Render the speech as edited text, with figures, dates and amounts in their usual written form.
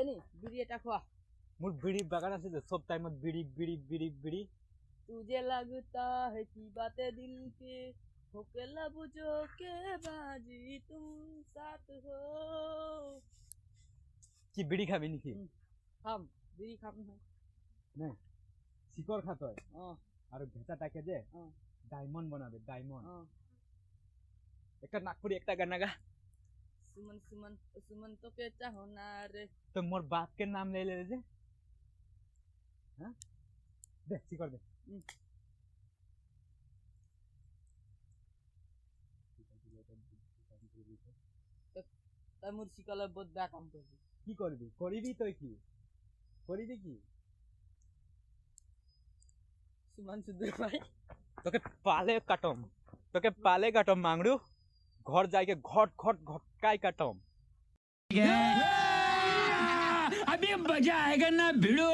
নি বিড়ি এটা খোয়া মোর বিড়ি বাগান আছে যে সব টাইমত বিড়ি বিড়ি বিড়ি বিড়ি तुझे लगता है कि बातें दिल के होके लब जो के बाजी तुम साथ हो কি বিড়ি খাবি নাকি খাম বিড়ি খাম না না শিকড় খাত হয় ও আর ভেতাটাকে যে ও ডায়মন্ড বানাবে ডায়মন্ড ও একটা নাগপুরি একটা গানা গা सुमन सुमन सुमन तो के चाहो ना रे তো মোর বাপকে নাম ले ले যে হ্যাঁ দে শিকড় দে তাই মোর শিকলে বহুত বেয়া কাম করবি কি করবি করিবি তুই কি করিবি কি সুমন সুন্দর ভাই তোকে পালে কাটম মাংড়ু ঘর যাইকে ঘট ঘট ঘটকাই কাটম अभी मजा आएगा ना भिड़ो।